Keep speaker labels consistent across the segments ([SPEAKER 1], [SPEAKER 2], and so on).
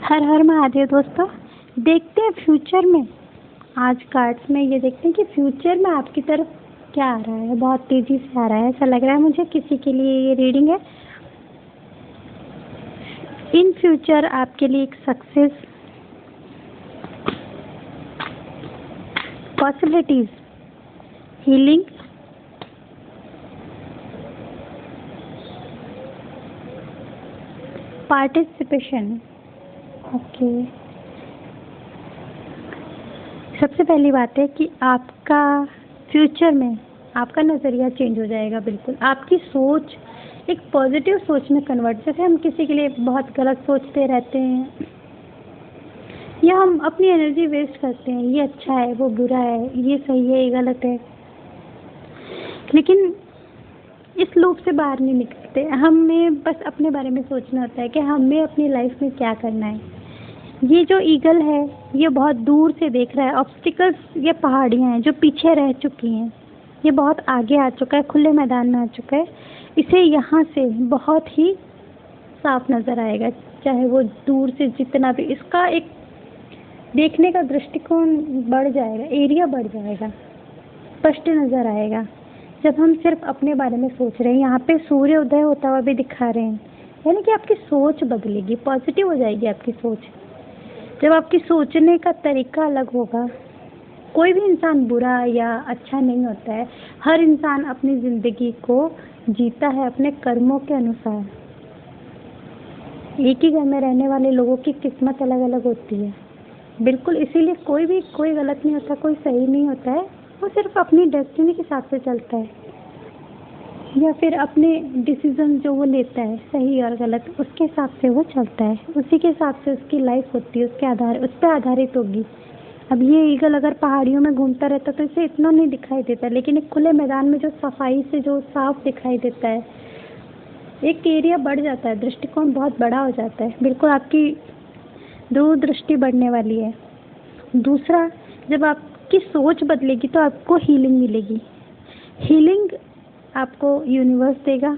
[SPEAKER 1] हर हर महादेव दोस्तों। देखते हैं फ्यूचर में, आज कार्ड्स में ये देखते हैं कि फ्यूचर में आपकी तरफ क्या आ रहा है। बहुत तेजी से आ रहा है, ऐसा लग रहा है मुझे। किसी के लिए ये रीडिंग है। इन फ्यूचर आपके लिए एक success, possibilities, healing, participation. Okay, सबसे पहली बात है कि आपका फ्यूचर में आपका नज़रिया चेंज हो जाएगा। बिल्कुल आपकी सोच एक पॉजिटिव सोच में कन्वर्ट। जैसे हम किसी के लिए बहुत गलत सोचते रहते हैं या हम अपनी एनर्जी वेस्ट करते हैं, ये अच्छा है, वो बुरा है, ये सही है, ये गलत है, लेकिन इस लूप से बाहर नहीं निकलते। हमें बस अपने बारे में सोचना होता है कि हमें अपनी लाइफ में क्या करना है। ये जो ईगल है ये बहुत दूर से देख रहा है। ऑब्स्टिकल्स, ये पहाड़ियाँ हैं जो पीछे रह चुकी हैं, ये बहुत आगे आ चुका है, खुले मैदान में आ चुका है। इसे यहाँ से बहुत ही साफ नज़र आएगा, चाहे वो दूर से जितना भी। इसका एक देखने का दृष्टिकोण बढ़ जाएगा, एरिया बढ़ जाएगा, स्पष्ट नज़र आएगा जब हम सिर्फ अपने बारे में सोच रहे हैं। यहाँ पे सूर्य उदय होता हुआ भी दिखा रहे हैं, यानी कि आपकी सोच बदलेगी, पॉजिटिव हो जाएगी आपकी सोच। जब आपकी सोचने का तरीका अलग होगा। कोई भी इंसान बुरा या अच्छा नहीं होता है, हर इंसान अपनी ज़िंदगी को जीता है अपने कर्मों के अनुसार। एक ही घर में रहने वाले लोगों की किस्मत अलग अलग होती है। बिल्कुल, इसीलिए कोई गलत नहीं होता, कोई सही नहीं होता है। वो सिर्फ अपनी डेस्टिनी के हिसाब से चलता है, या फिर अपने डिसीजन जो वो लेता है सही और गलत, उसके हिसाब से वो चलता है। उसी के हिसाब से उसकी लाइफ होती है, उस पर आधारित होगी। अब ये ईगल अगर पहाड़ियों में घूमता रहता तो इसे इतना नहीं दिखाई देता, लेकिन एक खुले मैदान में जो सफाई से जो साफ दिखाई देता है, एक एरिया बढ़ जाता है, दृष्टिकोण बहुत बड़ा हो जाता है। बिल्कुल आपकी दूरदृष्टि बढ़ने वाली है। दूसरा, जब आपकी सोच बदलेगी तो आपको हीलिंग मिलेगी। हीलिंग आपको यूनिवर्स देगा।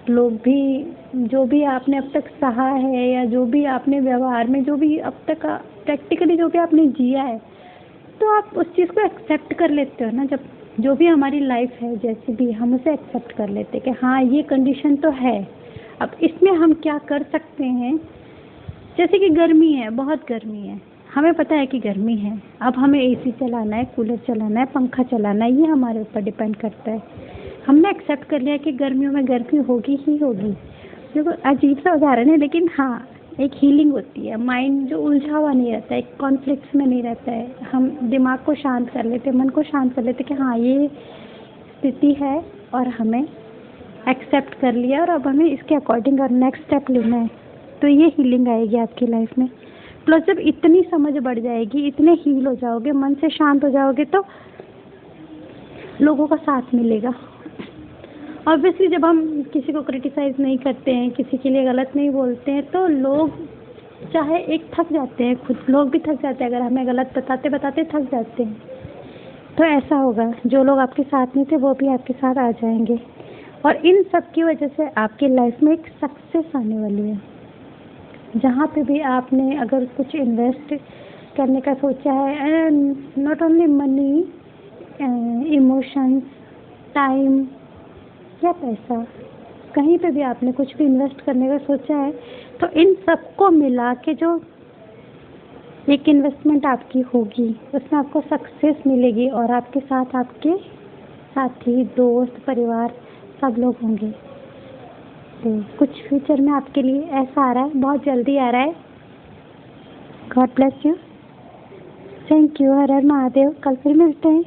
[SPEAKER 1] लोग भी, जो भी आपने अब तक सहा है या जो भी आपने व्यवहार में, जो भी अब तक प्रैक्टिकली जो भी आपने जिया है, तो आप उस चीज़ को एक्सेप्ट कर लेते हो ना। जब जो भी हमारी लाइफ है जैसे भी, हम उसे एक्सेप्ट कर लेते हैं कि हाँ ये कंडीशन तो है, अब इसमें हम क्या कर सकते हैं। जैसे कि गर्मी है, बहुत गर्मी है, हमें पता है कि गर्मी है, अब हमें एसी चलाना है, कूलर चलाना है, पंखा चलाना है, ये हमारे ऊपर डिपेंड करता है। हमने एक्सेप्ट कर लिया कि गर्मियों में गर्मी होगी ही होगी। देखो अजीब सा उदाहरण है, लेकिन हाँ एक हीलिंग होती है। माइंड जो उलझा हुआ नहीं रहता है, एक कॉन्फ्लिक्ट्स में नहीं रहता है। हम दिमाग को शांत कर लेते, मन को शांत कर लेते कि हाँ ये स्थिति है और हमें एक्सेप्ट कर लिया और अब हमें इसके अकॉर्डिंग और नेक्स्ट स्टेप लेना है। तो ये हीलिंग आएगी आपकी लाइफ में। प्लस जब इतनी समझ बढ़ जाएगी, इतने हील हो जाओगे, मन से शांत हो जाओगे, तो लोगों का साथ मिलेगा। ऑब्वियसली जब हम किसी को क्रिटिसाइज़ नहीं करते हैं, किसी के लिए गलत नहीं बोलते हैं, तो लोग चाहे एक थक जाते हैं, खुद लोग भी थक जाते हैं। अगर हमें गलत बताते बताते थक जाते हैं, तो ऐसा होगा जो लोग आपके साथ नहीं थे वो भी आपके साथ आ जाएंगे। और इन सब की वजह से आपकी लाइफ में एक सक्सेस आने वाली है। जहाँ पे भी आपने अगर कुछ इन्वेस्ट करने का सोचा है, not only money, emotions, time या पैसा, कहीं पे भी आपने कुछ भी इन्वेस्ट करने का सोचा है, तो इन सबको मिला के जो एक इन्वेस्टमेंट आपकी होगी उसमें आपको सक्सेस मिलेगी। और आपके साथ आपके साथी, दोस्त, परिवार सब लोग होंगे। तो कुछ फ्यूचर में आपके लिए ऐसा आ रहा है, बहुत जल्दी आ रहा है। God bless you. Thank you. हर हर महादेव। कल फिर मिलते हैं।